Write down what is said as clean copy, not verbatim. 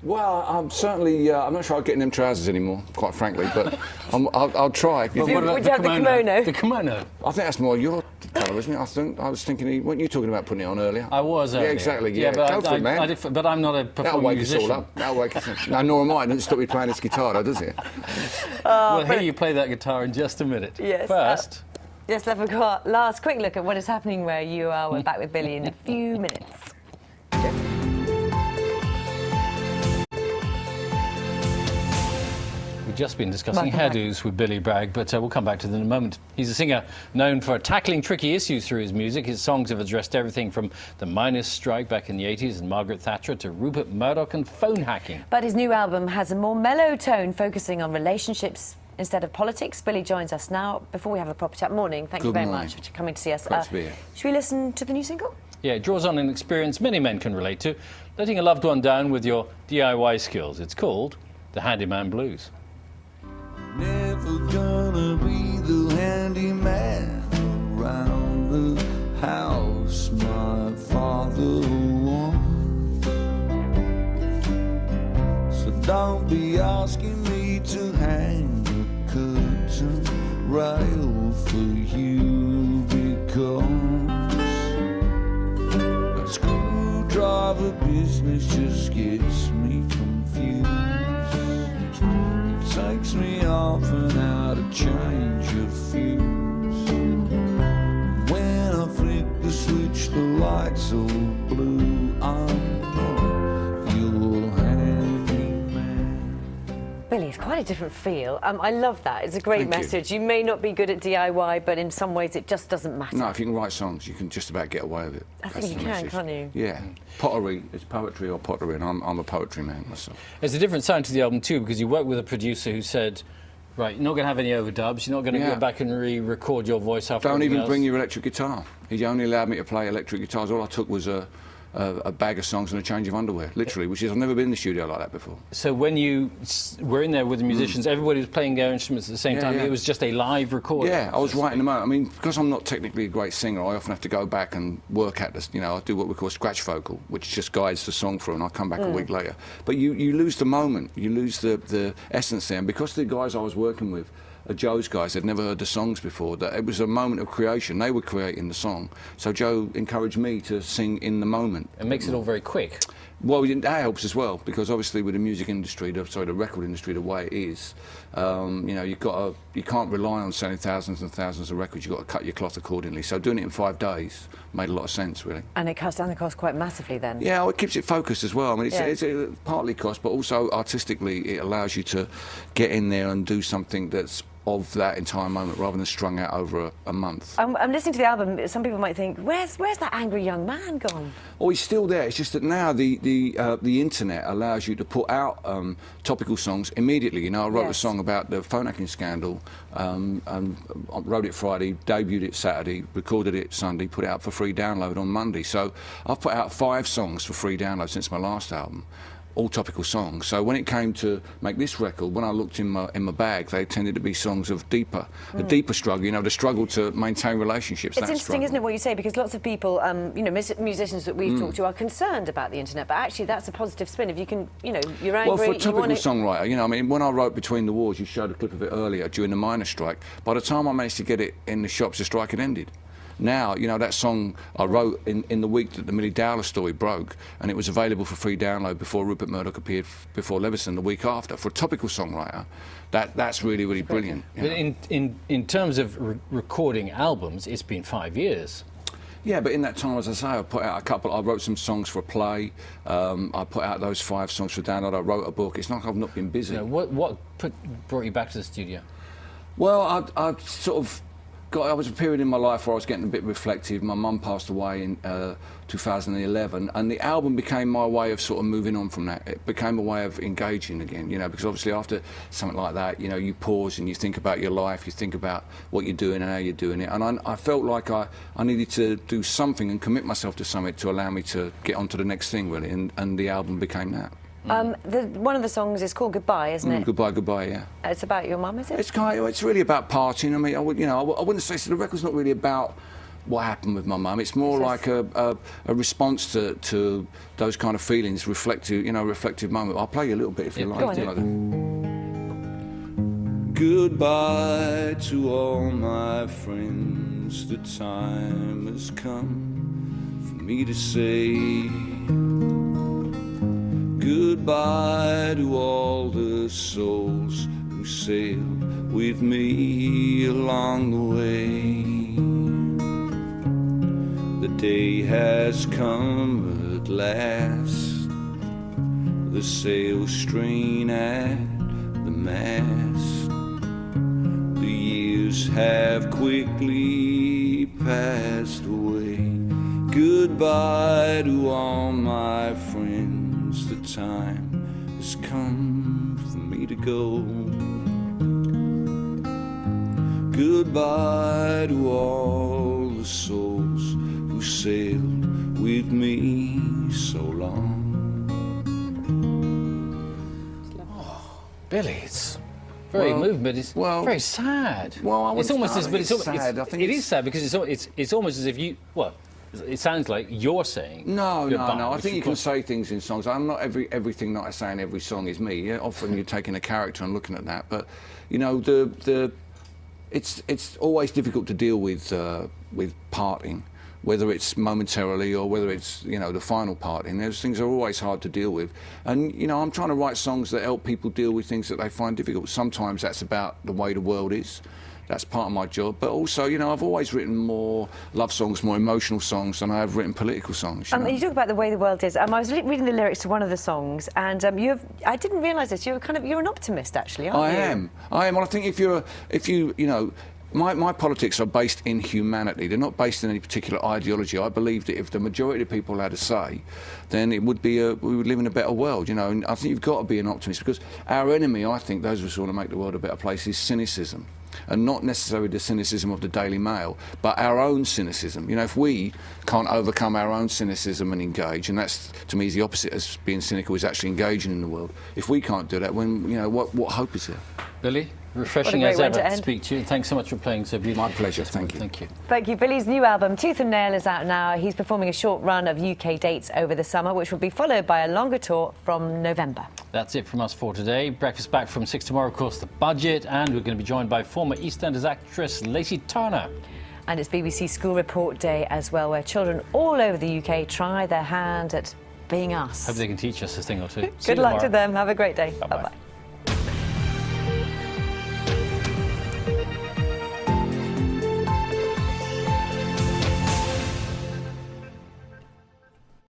Well, I'm certainly. I'm not sure I'll get in them trousers anymore, quite frankly, but I'll try. Would you have the kimono? The kimono. I think that's more your colour, isn't it? I was thinking, weren't you talking about putting it on earlier? I was earlier. Yeah, exactly. Yeah, but go for it, man. But I'm not a performing musician. That'll wake us all up. No, nor am I. It doesn't stop me playing this guitar, though, does it? We'll hear you play that guitar in just a minute. Yes. First. Yes, let's have a last quick look at what is happening where you are. We're back with Billy in a few minutes. We've just been discussing hairdos with Billy Bragg, but we'll come back to them in a moment. He's a singer known for tackling tricky issues through his music. His songs have addressed everything from the miners' strike back in the 80s and Margaret Thatcher to Rupert Murdoch and phone hacking. But his new album has a more mellow tone, focusing on relationships instead of politics. Billy joins us now before we have a proper chat. Morning. Thank you very much for coming to see us. Great to be here. Should we listen to the new single? Yeah, it draws on an experience many men can relate to, letting a loved one down with your DIY skills. It's called The Handyman Blues. Never gonna be the handyman around the house my father wants. So don't be asking me to hang the curtain rail for you, because that screwdriver business just gets me confused. Takes me off and out to change your fuse. When I flick the switch, the lights all blue. I'm not your handyman. Billy, it's quite a different feel. I love that. It's a great Thank message. You may not be good at DIY, but in some ways it just doesn't matter. No, if you can write songs, you can just about get away with it. I think you can, can't you? Yeah. Pottery, it's poetry or pottery, and I'm a poetry man myself. There's a different sound to the album too, because you worked with a producer who said, right, you're not going to have any overdubs, you're not going to go back and re-record your voice after. Don't even else. bring your electric guitar. He only allowed me to play electric guitars. All I took was a bag of songs and a change of underwear, literally, which is, I've never been in the studio like that before. So when you were in there with the musicians, everybody was playing their instruments at the same time, it was just a live recording? Yeah, I was writing them out. I mean, because I'm not technically a great singer, I often have to go back and work at this, I do what we call scratch vocal, which just guides the song through, and I come back a week later. But you lose the moment, you lose the essence there, and because the guys I was working with, Joe's guys had never heard the songs before, that it was a moment of creation. They were creating the song. So Joe encouraged me to sing in the moment. It makes it all very quick. Well, that helps as well, because obviously with the music industry, the record industry, the way it is, you can't rely on selling thousands and thousands of records. You've got to cut your cloth accordingly. So doing it in 5 days made a lot of sense, really. And it cuts down the cost quite massively then. Yeah, well, it keeps it focused as well. I mean, it's partly cost, but also artistically, it allows you to get in there and do something that's of that entire moment rather than strung out over a month. I'm listening to the album. Some people might think, where's that angry young man gone? Oh, he's still there. It's just that now the internet allows you to put out topical songs immediately. I wrote a song about the phone hacking scandal, and wrote it Friday, debuted it Saturday, recorded it Sunday, put it out for free download on Monday. So I've put out 5 songs for free download since my last album. All topical songs. So when it came to make this record, when I looked in my bag, they tended to be songs of a deeper struggle. The struggle to maintain relationships. It's interesting, isn't it, what you say? Because lots of people, musicians that we've talked to, are concerned about the internet. But actually, that's a positive spin. If you can, you're angry. Well, for a topical songwriter, when I wrote Between the Wars, you showed a clip of it earlier during the miners' strike. By the time I managed to get it in the shops, the strike had ended. Now, that song I wrote in the week that the Millie Dowler story broke, and it was available for free download before Rupert Murdoch appeared before Leveson the week after. For a topical songwriter, that's really, really brilliant. But in terms of recording albums, it's been 5 years. Yeah, but in that time, as I say, I put out a couple. I wrote some songs for a play. I put out those 5 songs for download. I wrote a book. It's not like I've not been busy. What brought you back to the studio? Well, I sort of... I was a period in my life where I was getting a bit reflective. My mum passed away in 2011, and the album became my way of sort of moving on from that. It became a way of engaging again, because obviously after something like that, you pause and you think about your life, you think about what you're doing and how you're doing it. And I felt like I needed to do something and commit myself to something to allow me to get on to the next thing, really, and the album became that. One of the songs is called Goodbye, isn't it? Goodbye, Goodbye, yeah. It's about your mum, is it? It's really about partying. I mean, I wouldn't say so. The record's not really about what happened with my mum. It's more like a response to those kind of feelings, reflective moment. I'll play you a little bit if you like. Go on, Like that. Goodbye to all my friends, the time has come for me to say goodbye to all the souls who sailed with me along the way. The day has come at last, the sails strain at the mast. The years have quickly passed away. Goodbye to all my friends, the time has come for me to go. Goodbye to all the souls who sailed with me so long. Billy, it's very moving, but it's very sad. Well, it's almost as, but it's sad. I think it is sad because it's almost as if you, well, it sounds like you're saying. No. goodbye, I think you can course- say things in songs. I'm not everything that I say in every song is me. Yeah, often you're taking a character and looking at that, but you know it's always difficult to deal with parting, whether it's momentarily or whether it's the final parting. Those things are always hard to deal with, and I'm trying to write songs that help people deal with things that they find difficult. Sometimes that's about the way the world is. That's part of my job, but also, I've always written more love songs, more emotional songs than I have written political songs. You talk about the way the world is. I was reading the lyrics to one of the songs, and I didn't realise this. You're an optimist, actually, aren't you? I am. Well, I think if you my politics are based in humanity. They're not based in any particular ideology. I believe that if the majority of people had a say, then it would be we would live in a better world. And I think you've got to be an optimist, because our enemy, I think, those of us who want to make the world a better place, is cynicism. And not necessarily the cynicism of the Daily Mail, but our own cynicism. If we can't overcome our own cynicism and engage, and that's, to me, is the opposite as being cynical, is actually engaging in the world. If we can't do that, what hope is there? Billy, refreshing as ever to speak to you. Thanks so much for playing so beautifully. My pleasure, thank you. Thank you. Thank you. Billy's new album, Tooth and Nail, is out now. He's performing a short run of UK dates over the summer, which will be followed by a longer tour from November. That's it from us for today. Breakfast back from 6 tomorrow, of course, The Budget, and we're going to be joined by former EastEnders actress Lacey Turner. And it's BBC School Report Day as well, where children all over the UK try their hand at being us. Hope they can teach us a thing or two. Good luck to them. Have a great day. Bye-bye. Bye-bye.